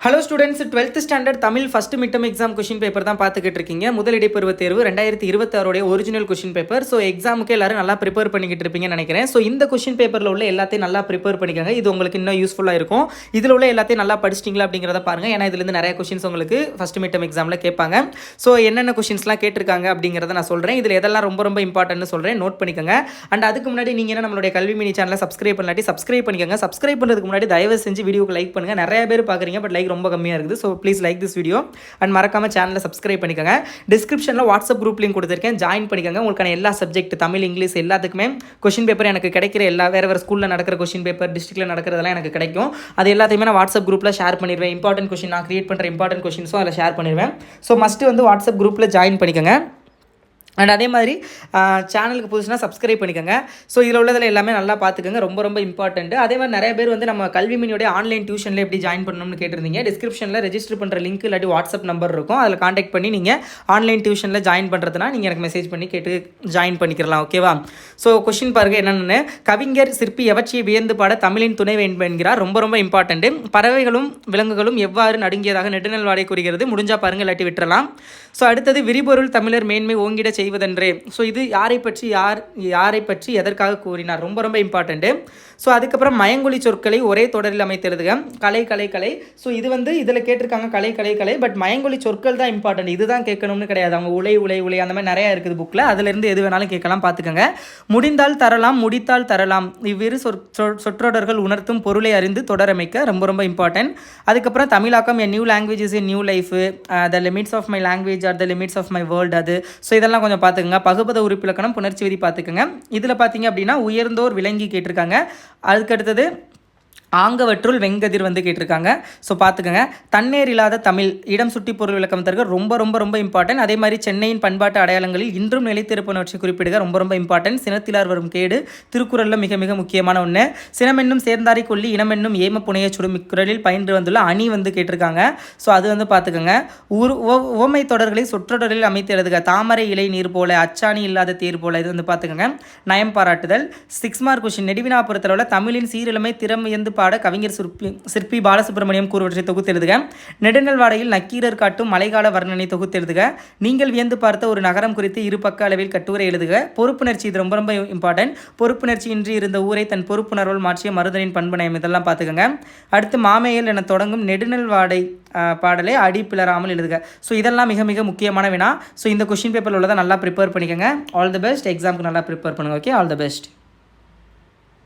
Hello students, 12th standard Tamil first midterm exam question paper தான் பார்த்துக்கிட்டு இருக்கீங்க. முதல் இடைப்பருவ தேர்வு 2026 ஒரிஜினல் கொஷின் பேப்பர். ஸோ எக்ஸாமுக்கு எல்லாரும் நல்லா ப்ரிப்பேர் பண்ணிக்கிட்டு இருப்பீங்கன்னு நினைக்கிறேன். ஸோ இந்த கொஷின் பேப்பரில் உள்ள எல்லாத்தையும் நல்லா ப்ரிப்பேர் பண்ணிக்கோங்க. இது உங்களுக்கு இன்னும் யூஸ்ஃபுல்லாக இருக்கும். இதில் உள்ள எல்லாத்தையும் நல்லா படிச்சிட்டிங்களா அப்படிங்கிறத பாருங்கள். ஏன்னா இதுலேருந்து நிறைய கொஷின்ஸ் உங்களுக்கு ஃபஸ்ட் மிட்டம் எக்ஸாமில் கேட்பாங்க. ஸோ என்னென்ன கொஷின்ஸ்லாம் கேட்டிருக்காங்க அப்படிங்கிறத நான் சொல்கிறேன். இதில் எதெல்லாம் ரொம்ப ரொம்ப இம்பார்ட்டன்ட்னு சொல்கிறேன், நோட் பண்ணிக்கோங்க. அண்ட் அதுக்கு முன்னாடி நீங்கள் என்ன நம்மளுடைய கல்வி மினி சேனலை சப்ஸ்கிரைப் பண்ணலாட்டி சப்ஸ்கிரைப் பண்ணிக்கோங்க. சப்ஸ்கிரைப் பண்ணுறதுக்கு முன்னாடி தயவு செஞ்சு வீடியோக்கு லைக் பண்ணுங்கள். நிறைய பேர் பார்க்குறீங்க, பட் லைக் ரொம்ப கம்மியாக இருக்குது. So please like this video and மறக்காம சேனலை சப்ஸ்கிரைப் பண்ணிக்கோங்க. டிஸ்கிரிப்ஷனில் வாட்ஸ்அப் குரூப் லிங்க் கொடுத்துருக்கேன், ஜாயின் பண்ணிக்கோங்க. உங்களுக்கான எல்லா சப்ஜெக்ட் தமிழ் இங்கிலீஷ் எல்லாத்துக்குமே கொஷின் பேப்பர் எனக்கு கிடைக்கிற வேறு ஸ்கூலில் நடக்கிற கொஷின் பேப்பர் டிஸ்ட்ரிக்ட்டில் நடக்கிறதெல்லாம் எனக்கு கிடைக்கும். அது எல்லாத்தையுமே நான் வாட்ஸ்அப் குரூப்பில் ஷேர் பண்ணிடுவேன். இம்பார்ட்டன்ட் கொஷின் நான் கிரியேட் பண்ணுற இம்பார்ட்டன்ட் கொஷின்ஸும் அதில் ஷேர் பண்ணிடுவேன். ஸோ மஸ்ட்டு வந்து வாட்ஸ்அப் குரூப்பில் ஜாயின் பண்ணிக்கோங்க. அண்ட் அதே மாதிரி சேனலுக்கு புதுசுனா சப்ஸ்கிரைப் பண்ணிக்கோங்க. ஸோ இதில் உள்ளதில் எல்லாமே நல்லா பார்த்துக்கோங்க, ரொம்ப ரொம்ப இம்பார்ட்டன்ட்டு. அதே மாதிரி நிறைய பேர் வந்து நம்ம கல்வி மினியோடைய ஆன்லைன் டியூஷனில் எப்படி ஜாயின் பண்ணணும்னு கேட்டிருந்தீங்க. டிஸ்கிரிப்ஷனில் ரெஜிஸ்டர் பண்ணுற லிங்க் இல்லாட்டி வாட்ஸ்அப் நம்பர் இருக்கும், அதில் காண்டாக்ட் பண்ணி நீங்கள் ஆன்லைன் டியூஷனில் ஜாயின் பண்ணுறதுனா நீங்கள் எனக்கு மெசேஜ் பண்ணி கேட்டு ஜாயின் பண்ணிக்கலாம். ஓகேவா? ஸோ கொஷின் பாருங்கள் என்னென்னு. கவிஞர் சிற்பி எவற்றை வியந்து பாட தமிழின் துணை வேண்டும் என்கிறார். ரொம்ப ரொம்ப இம்பார்ட்டன்ட்டு. பறவைகளும் விலங்குகளும் எவ்வாறு நடுங்கியதாக நெடுநல் வாடை கூறுகிறது. முடிஞ்சால் பாருங்கள், இல்லாட்டி விட்டுறலாம். ஸோ அடுத்தது விரிபொருள் தமிழர் மேன்மை ஓங்கிட செய்வதென்றே. ஸோ இது யாரை பற்றி எதற்காக கூறினார், ரொம்ப ரொம்ப இம்பார்ட்டண்ட்டு. ஸோ அதுக்கப்புறம் மயங்கொலி சொற்களை ஒரே தொடரில் அமைத்தெழுதுக. கலை கலை கலை. ஸோ இது வந்து இதில் கேட்டிருக்காங்க கலை கலை கலை, பட் மயங்கொலி சொற்கள் தான் இம்பார்ட்டன்ட். இதுதான் கேட்கணும்னு கிடையாது. அவங்க உலை உலை உலை அந்த மாதிரி நிறையா இருக்குது புக்கில், அதுலேருந்து எது வேணாலும் கேட்கலாம், பார்த்துக்கோங்க. முடிந்தால் தரலாம், முடித்தால் தரலாம், இவ்விரு சொற்றொடர்கள் உணர்த்தும் பொருளை அறிந்து தொடரமைக்க, ரொம்ப ரொம்ப இம்பார்ட்டன்ட். அதுக்கப்புறம் தமிழாக்கம், a new language is a new life, the limits of my language are the limits of my world. அது ஸோ இதெல்லாம் கொஞ்சம் பார்த்துக்கோங்க. பகுபத உறுப்பிலக்கணம், புணர்ச்சி விதி பார்த்துக்கோங்க. இதில் பார்த்தீங்க அப்படின்னா உயர்ந்தோர் விளங்கி கேட்டிருக்காங்க. அதுக்கடுத்தது ஆங்கவற்றுள் வெங்கதிர் வந்து கேட்டிருக்காங்க. ஸோ பார்த்துக்கோங்க. தண்ணீர் இல்லாத தமிழ், இடம் சுட்டி பொருள் விளக்கம் தருக, ரொம்ப ரொம்ப ரொம்ப இம்பார்ட்டன்ட். அதே மாதிரி சென்னையின் பண்பாட்டு அடையாளங்களில் இன்றும் நிலைத்திருப்பனவற்றை குறிப்பிடுக, ரொம்ப ரொம்ப இம்பார்ட்டன்ட். சினத்திலார் வரும் கேடு திருக்குறளில் மிக மிக முக்கியமான ஒன்று. சினமென்னும் சேர்ந்தாரை கொல்லி இனமென்னும் ஏம புனைய சுடும் இக்குறளில் பயின்று வந்துள்ள அணி வந்து கேட்டிருக்காங்க. ஸோ அது வந்து பார்த்துக்கோங்க. உவமை தொடர்களை சொற்றொடரில் அமைத்து எழுதுக. தாமரை இலை நீர் போல, அச்சாணி இல்லாத தேர் போல. இது வந்து பார்த்துக்கோங்க. நயம் பாராட்டுதல். 6 மார்க் கொஸ்டின். நெடுவினா பொறுத்தளவில் தமிழின் சீரிழமை திறமையந்து பாட கவிஞர் சிற்பி பாலசுப்ரமணியம் கூறுவற்றை தொகுத்தெழுதுக. நெடுநல் வாடையில் நக்கீரர் காட்டும் மழைக்கால வர்ணனை தொகுத்தெழுதுக. நீங்கள் வியந்து பார்த்த ஒரு நகரம் குறித்து இரு பக்க அளவில் கட்டுரை எழுதுக. பொறுப்புணர்ச்சி, இது ரொம்ப ரொம்ப இம்பார்ட்டன்ட். பொறுப்புணர்ச்சி இன்றி இருந்த ஊரை தன் பொறுப்புணர்வால் மாற்றிய மருதனின் பண்புநயம், இதெல்லாம் பார்த்துக்கோங்க. அடுத்து மாமேயல் என தொடங்கும் நெடுநல் வாடை பாடலை அடி பிளராமல் எழுதுக. ஸோ இதெல்லாம் மிக மிக முக்கியமான வினா. ஸோ இந்த கொஷின் பேப்பரில் உள்ளதை நல்லா ப்ரிப்பேர் பண்ணிக்கோங்க. All the best. எக்ஸாமுக்கு நல்லா ப்ரிப்பேர் பண்ணுங்கள். Okay, all the best.